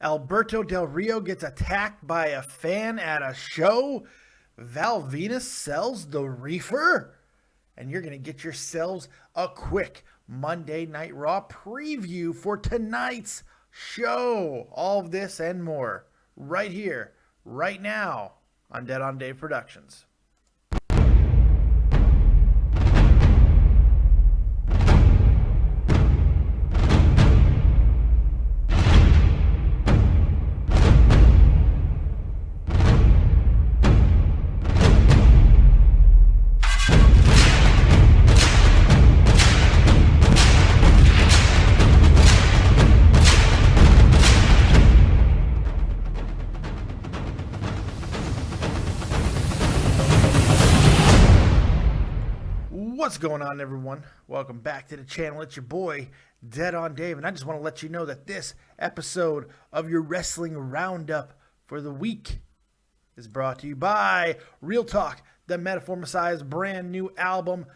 Alberto Del Rio gets attacked by a fan at a show. Val Venis sells the reefer. And you're going to get yourselves a quick Monday Night Raw preview for tonight's show. All of this and more right here, right now on Dead on Dave Productions. What's going on, everyone? Welcome back to the channel. It's your boy, Dead on Dave, and I just want to let you know that this episode of your wrestling roundup for the week is brought to you by Real Talk, the Metaformicized brand new album,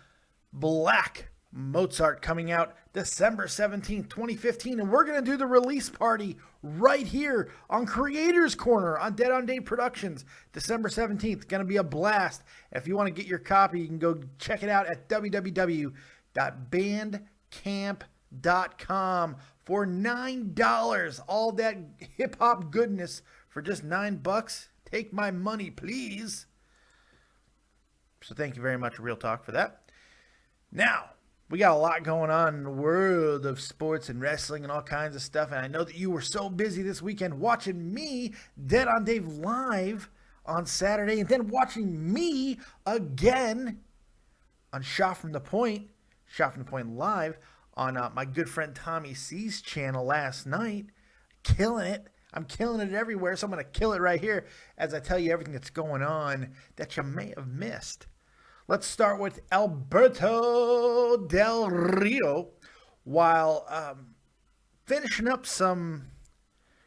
Black Mozart, coming out December 17th, 2015, and we're going to do the release party right here on Creators Corner on Dead on Dave Productions, December 17th. Going to be a blast. If you want to get your copy, you can go check it out at www.bandcamp.com for $9. All that hip-hop goodness for just $9. Take my money, please. So thank you very much, Real Talk, for that. Now, we got a lot going on in the world of sports and wrestling and all kinds of stuff. And I know that you were so busy this weekend watching me, Dead on Dave, live on Saturday. And then watching me again on Shot from the Point live on my good friend Tommy C's channel last night. Killing it. I'm killing it everywhere. So I'm going to kill it right here as I tell you everything that's going on that you may have missed. Let's start with Alberto Del Rio. While finishing up some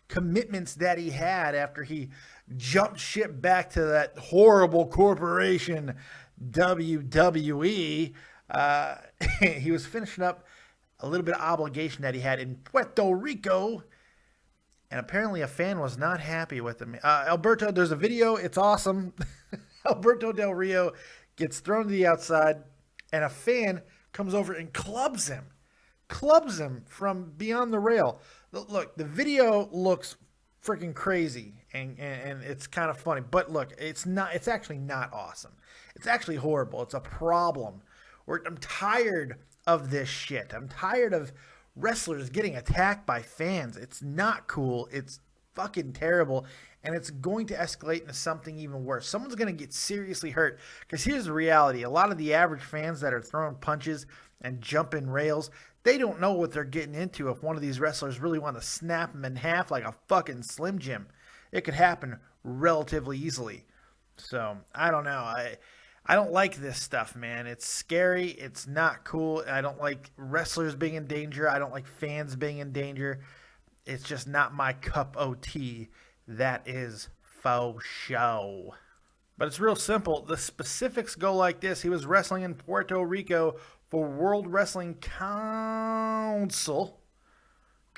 commitments that he had after he jumped ship back to that horrible corporation, WWE, he was finishing up a little bit of obligation that he had in Puerto Rico, and apparently a fan was not happy with him. Alberto, there's a video. It's awesome. Alberto Del Rio gets thrown to the outside, and a fan comes over and clubs him from beyond the rail. Look, the video looks freaking crazy, and it's kind of funny. But look, it's actually not awesome. It's actually horrible. It's a problem. I'm tired of this shit. I'm tired of wrestlers getting attacked by fans. It's not cool. It's fucking terrible. And it's going to escalate into something even worse. Someone's going to get seriously hurt. Because here's the reality. A lot of the average fans that are throwing punches and jumping rails, they don't know what they're getting into if one of these wrestlers really want to snap them in half like a fucking Slim Jim. It could happen relatively easily. So, I don't know. I don't like this stuff, man. It's scary. It's not cool. I don't like wrestlers being in danger. I don't like fans being in danger. It's just not my cup of tea. That is faux show. But it's real simple. The specifics go like this. He was wrestling in Puerto Rico for World Wrestling Council.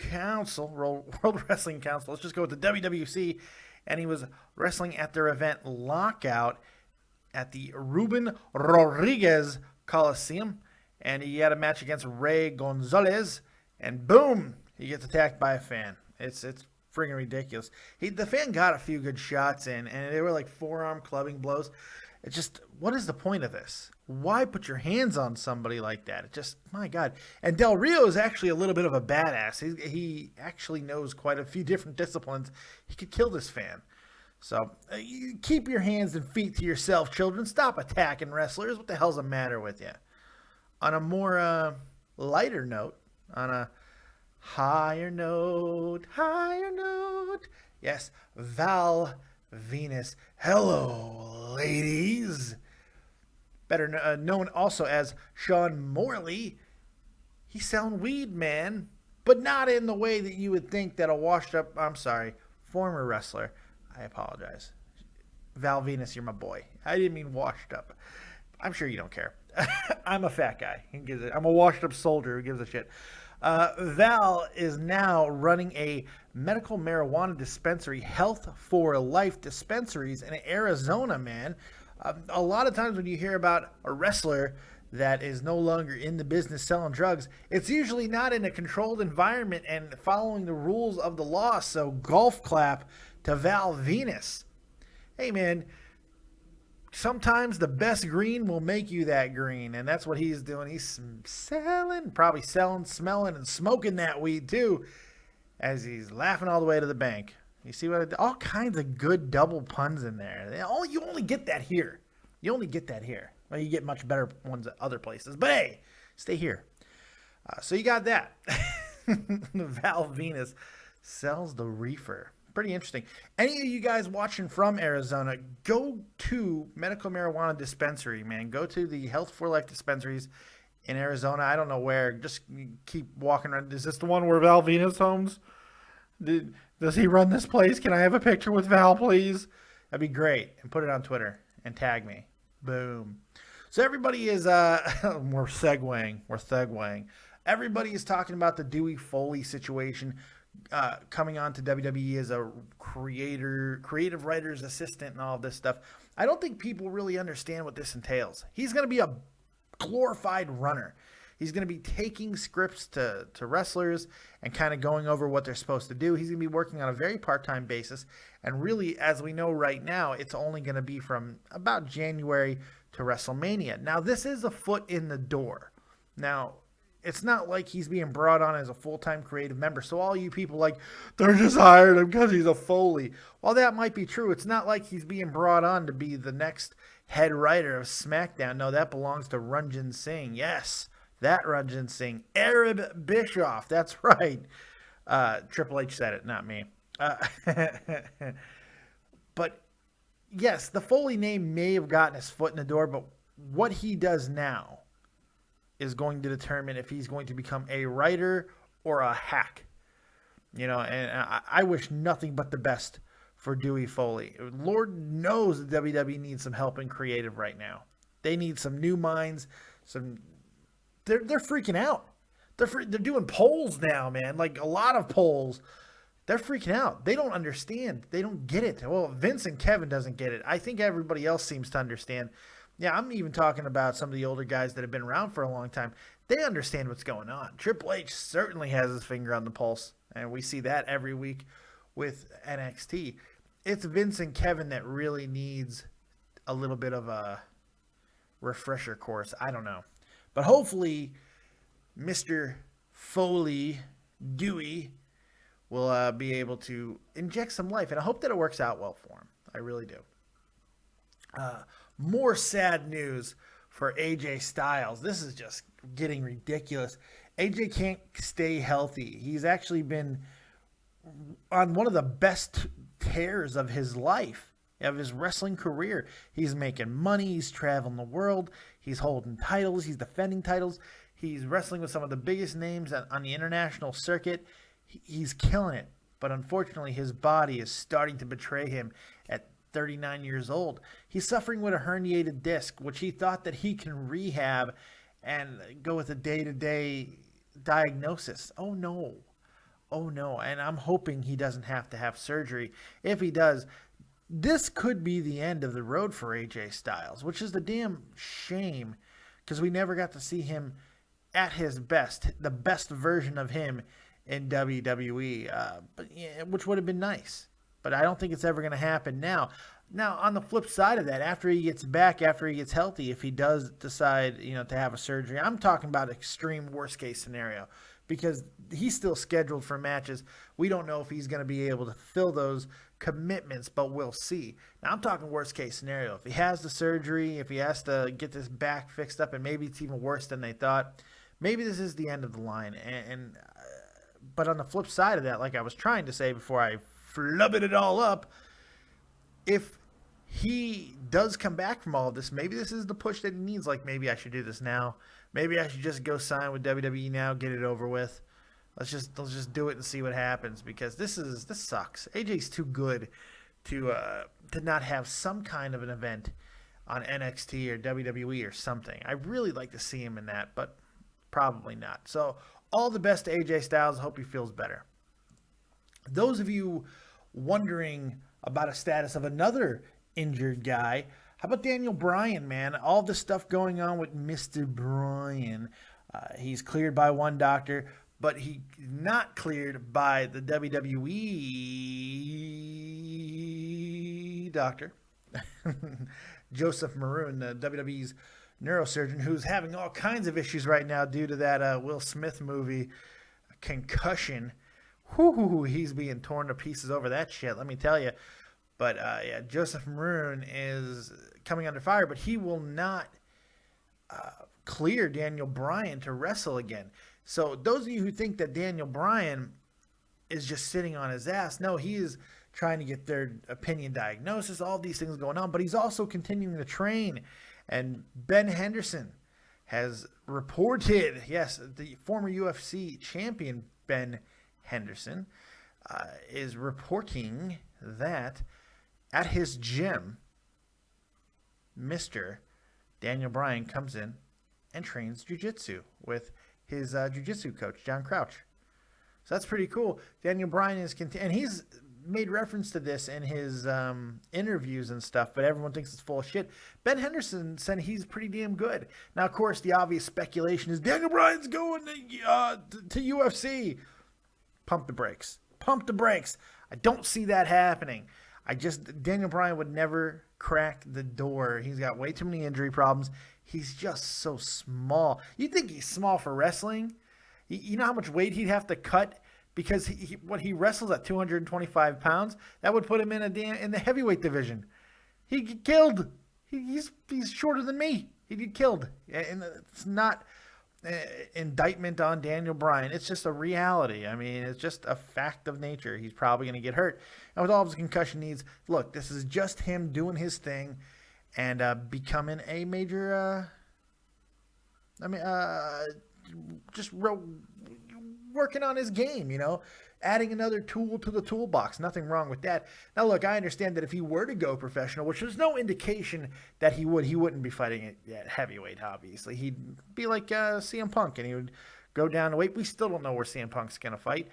World Wrestling Council. Let's just go with the WWC. And he was wrestling at their event Lockout at the Ruben Rodriguez Coliseum. And he had a match against Ray Gonzalez. And boom, he gets attacked by a fan. It's friggin' ridiculous. The fan got a few good shots in, and they were like forearm clubbing blows. It's just, what is the point of this? Why put your hands on somebody like that? It just, my God. And Del Rio is actually a little bit of a badass. He actually knows quite a few different disciplines. He could kill this fan. So you keep your hands and feet to yourself, children. Stop attacking wrestlers. What the hell's the matter with you? On a more lighter note, on a higher note. Yes, Val Venis. Hello, ladies. Better known also as Sean Morley. He's selling weed, man. But not in the way that you would think that a former wrestler. I apologize. Val Venis, you're my boy. I didn't mean washed up. I'm sure you don't care. I'm a fat guy. I'm a washed up soldier who gives a shit. Val is now running a medical marijuana dispensary, Health for Life dispensaries in Arizona, man. A lot of times when you hear about a wrestler that is no longer in the business selling drugs, it's usually not in a controlled environment and following the rules of the law. So golf clap to Val Venis. Hey, man, sometimes the best green will make you that green, and that's what he's doing. He's probably selling, smelling, and smoking that weed too, as he's laughing all the way to the bank. You see what? All kinds of good double puns in there. Oh, you only get that here. You only get that here. Well, you get much better ones at other places, but hey, stay here. So you got that. Val Venis sells the reefer. Pretty interesting. Any of you guys watching from Arizona, go to medical marijuana dispensary, man. Go to the Health for Life dispensaries in Arizona. I don't know where. Just keep walking around. Is this the one where Val Venis homes? Does he run this place? Can I have a picture with Val, please? That'd be great. And put it on Twitter and tag me. Boom. So everybody is, we're segueing. Everybody is talking about the Dewey Foley situation. Coming on to WWE as a creative writer's assistant and all of this stuff. I don't think people really understand what this entails. He's going to be a glorified runner. He's going to be taking scripts to wrestlers and kind of going over what they're supposed to do. He's going to be working on a very part-time basis. And really, as we know right now, it's only going to be from about January to WrestleMania. Now, this is a foot in the door. Now, it's not like he's being brought on as a full-time creative member. So all you people like, they're just hired him because he's a Foley. While that might be true, it's not like he's being brought on to be the next head writer of SmackDown. No, that belongs to Ranjin Singh. Yes, that Ranjin Singh. Arab Bischoff. That's right. Triple H said it, not me. But yes, the Foley name may have gotten his foot in the door, but what he does now is going to determine if he's going to become a writer or a hack. You know, and I wish nothing but the best for Dewey Foley. Lord knows the WWE needs some help in creative right now. They need some new minds. They're freaking out. They're doing polls now, man. Like a lot of polls. They're freaking out. They don't understand. They don't get it. Well, Vince and Kevin doesn't get it. I think everybody else seems to understand. Yeah, I'm even talking about some of the older guys that have been around for a long time. They understand what's going on. Triple H certainly has his finger on the pulse, and we see that every week with NXT. It's Vince and Kevin that really needs a little bit of a refresher course. I don't know. But hopefully, Mr. Foley, Dewey, will be able to inject some life, and I hope that it works out well for him. I really do. More sad news for AJ Styles. This is just getting ridiculous. AJ can't stay healthy. He's actually been on one of the best tears of his life, of his wrestling career. He's making money. He's traveling the world. He's holding titles. He's defending titles. He's wrestling with some of the biggest names on the international circuit. He's killing it. But unfortunately, his body is starting to betray him at 39 years old. He's suffering with a herniated disc, which he thought that he can rehab and go with a day-to-day diagnosis. Oh no. And I'm hoping he doesn't have to have surgery. If he does, this could be the end of the road for AJ Styles, which is a damn shame because we never got to see him at his best, the best version of him in WWE, which would have been nice. But I don't think it's ever going to happen now. Now, on the flip side of that, after he gets back, after he gets healthy, if he does decide, to have a surgery, I'm talking about extreme worst case scenario because he's still scheduled for matches. We don't know if he's going to be able to fill those commitments, but we'll see. Now, I'm talking worst case scenario. If he has the surgery, if he has to get this back fixed up, and maybe it's even worse than they thought, maybe this is the end of the line. But on the flip side of that, like I was trying to say before I flubbed it all up, if he does come back from all of this, maybe this is the push that he needs. Like, maybe I should do this now. Maybe I should just go sign with WWE now, get it over with. Let's just do it and see what happens because this sucks. AJ's too good to not have some kind of an event on NXT or WWE or something. I really like to see him in that, but probably not. So All the best to AJ Styles. Hope he feels better. Those of you wondering about a status of another injured guy, how about Daniel Bryan, man? All this stuff going on with Mr. Bryan. He's cleared by one doctor, but he's not cleared by the WWE doctor. Joseph Maroon, the WWE's neurosurgeon, who's having all kinds of issues right now due to that Will Smith movie, Concussion. Whoo, he's being torn to pieces over that shit, let me tell you. But yeah, Joseph Maroon is coming under fire, but he will not clear Daniel Bryan to wrestle again. So those of you who think that Daniel Bryan is just sitting on his ass, no, he is trying to get their opinion diagnosis, all these things going on, but he's also continuing to train. And Ben Henderson has reported, yes, the former UFC champion Ben Henderson is reporting that at his gym, Mr. Daniel Bryan comes in and trains jiu-jitsu with his jiu-jitsu coach, John Crouch. So that's pretty cool. Daniel Bryan is and he's made reference to this in his interviews and stuff, but everyone thinks it's full of shit. Ben Henderson said he's pretty damn good. Now, of course, the obvious speculation is Daniel Bryan's going to UFC. Pump the brakes. Pump the brakes. I don't see that happening. Daniel Bryan would never crack the door. He's got way too many injury problems. He's just so small. You think he's small for wrestling? You know how much weight he'd have to cut? Because he wrestles at 225 pounds, that would put him in the heavyweight division. He'd get killed. He's shorter than me. He'd get killed. And it's not indictment on Daniel Bryan. It's just a reality. I mean, it's just a fact of nature. He's probably going to get hurt. And with all of his concussion needs, look, this is just him doing his thing and becoming a major, working on his game, adding another tool to the toolbox. Nothing wrong with that. Now, look, I understand that if he were to go professional, which there's no indication that he wouldn't be fighting at heavyweight, obviously. He'd be like CM Punk, and he would go down to weight. We still don't know where CM Punk's going to fight.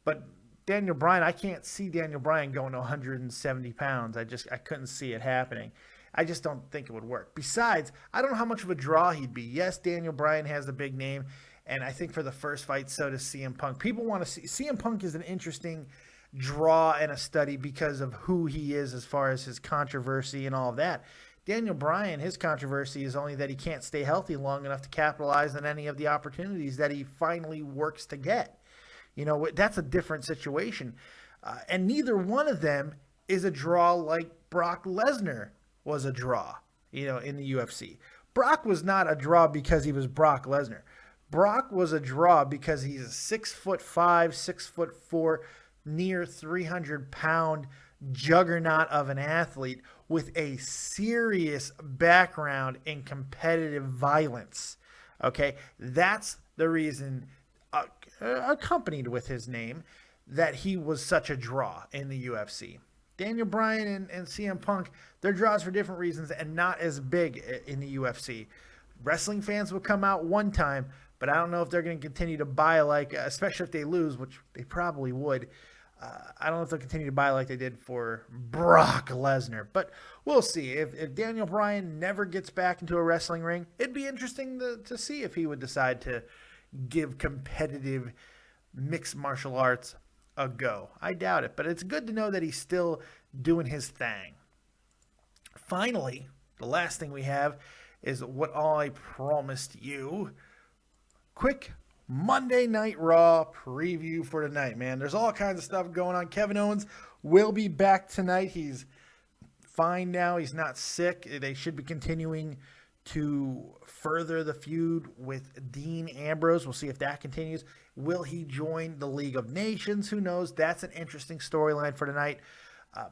But Daniel Bryan, I can't see Daniel Bryan going to 170 pounds. I couldn't see it happening. I just don't think it would work. Besides, I don't know how much of a draw he'd be. Yes, Daniel Bryan has a big name. And I think for the first fight, so does CM Punk. People want to see CM Punk is an interesting draw and a study because of who he is as far as his controversy and all of that. Daniel Bryan, his controversy is only that he can't stay healthy long enough to capitalize on any of the opportunities that he finally works to get. That's a different situation. And neither one of them is a draw like Brock Lesnar was a draw, in the UFC. Brock was not a draw because he was Brock Lesnar. Brock was a draw because he's a 6'5", 6'4", near 300-pound juggernaut of an athlete with a serious background in competitive violence. Okay, that's the reason, accompanied with his name, that he was such a draw in the UFC. Daniel Bryan and CM Punk, they're draws for different reasons and not as big in the UFC. Wrestling fans will come out one time, but I don't know if they're going to continue to buy especially if they lose, which they probably would. I don't know if they'll continue to buy like they did for Brock Lesnar. But we'll see. If Daniel Bryan never gets back into a wrestling ring, it'd be interesting to see if he would decide to give competitive mixed martial arts a go. I doubt it, but it's good to know that he's still doing his thing. Finally, the last thing we have is what I promised you. Quick Monday Night Raw preview for tonight, man. There's all kinds of stuff going on. Kevin Owens will be back tonight. He's fine now. He's not sick. They should be continuing to further the feud with Dean Ambrose. We'll see if that continues. Will he join the League of Nations? Who knows? That's an interesting storyline for tonight.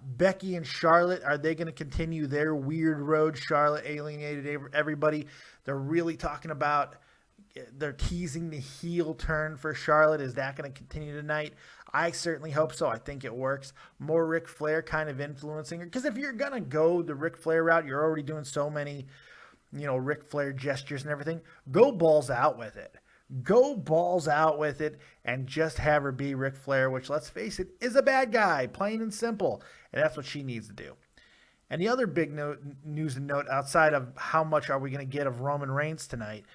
Becky and Charlotte, are they going to continue their weird road? Charlotte alienated everybody. They're really talking about, they're teasing the heel turn for Charlotte. Is that going to continue tonight? I certainly hope so. I think it works. More Ric Flair kind of influencing her. Because if you're going to go the Ric Flair route, you're already doing so many, Ric Flair gestures and everything. Go balls out with it. Go balls out with it and just have her be Ric Flair, which, let's face it, is a bad guy, plain and simple. And that's what she needs to do. And the other big news and note outside of how much are we going to get of Roman Reigns tonight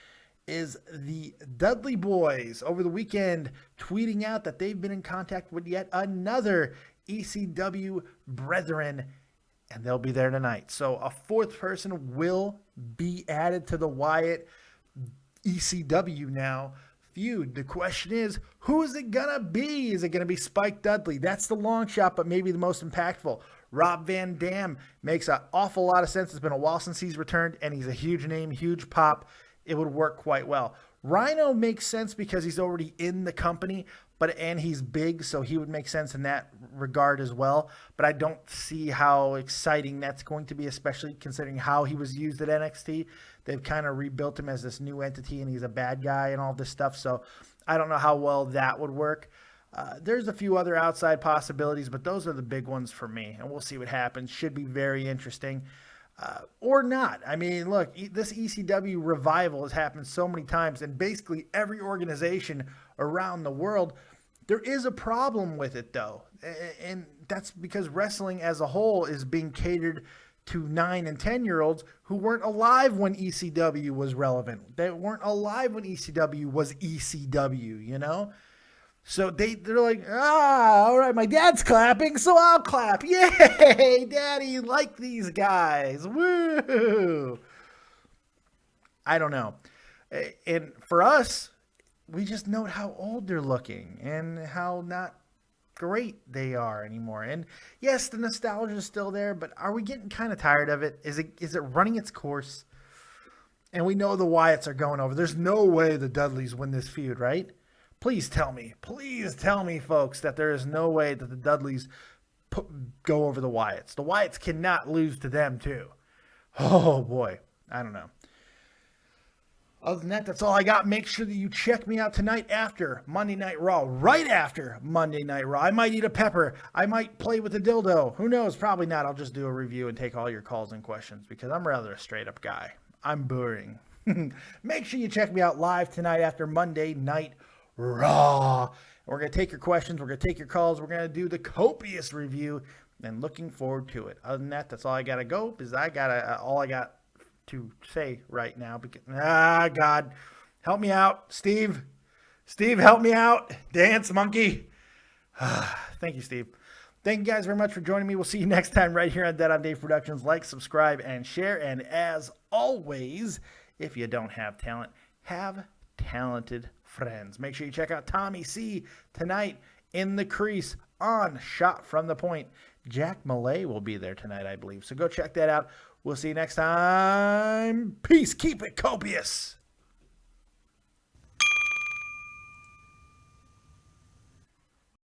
is the Dudley Boys over the weekend tweeting out that they've been in contact with yet another ECW brethren, and they'll be there tonight. So a fourth person will be added to the Wyatt ECW now feud. The question is, who is it gonna be? Is it gonna be Spike Dudley? That's the long shot, but maybe the most impactful. Rob Van Dam makes an awful lot of sense. It's been a while since he's returned, and he's a huge name, huge pop. It would work quite well. Rhino makes sense because he's already in the company, and he's big, so he would make sense in that regard as well. But I don't see how exciting that's going to be, especially considering how he was used at NXT. They've kind of rebuilt him as this new entity, and he's a bad guy and all this stuff. So I don't know how well that would work. There's a few other outside possibilities, but those are the big ones for me, and we'll see what happens. Should be very interesting. Or not. I mean, look, this ECW revival has happened so many times, and basically every organization around the world. There is a problem with it, though, and that's because wrestling as a whole is being catered to 9 and 10-year-olds who weren't alive when ECW was relevant. They weren't alive when ECW was ECW, you know? So they're like, all right, my dad's clapping, so I'll clap. Yay, Daddy, like these guys. Woo! I don't know. And for us, we just note how old they're looking and how not great they are anymore. And yes, the nostalgia is still there, but are we getting kind of tired of it? Is it running its course? And we know the Wyatts are going over. There's no way the Dudleys win this feud, right? Please tell me, folks, that there is no way that the Dudleys go over the Wyatts. The Wyatts cannot lose to them, too. Oh, boy. I don't know. Other than that, that's all I got. Make sure that you check me out tonight after Monday Night Raw. Right after Monday Night Raw. I might eat a pepper. I might play with a dildo. Who knows? Probably not. I'll just do a review and take all your calls and questions because I'm rather a straight-up guy. I'm boring. Make sure you check me out live tonight after Monday Night Raw. We're going to take your questions. We're going to take your calls. We're going to do the copious review and looking forward to it. Other than that, that's all I got to go because all I got to say right now. Because, God, help me out. Steve, help me out. Dance monkey. Thank you, Steve. Thank you guys very much for joining me. We'll see you next time right here on Dead on Dave Productions. Like, subscribe, and share. And as always, if you don't have talent, have talented friends. Make sure you check out Tommy C tonight in the crease on Shot from the Point. Jack Malay will be there tonight, I believe. So go check that out. We'll see you next time. Peace. Keep it copious.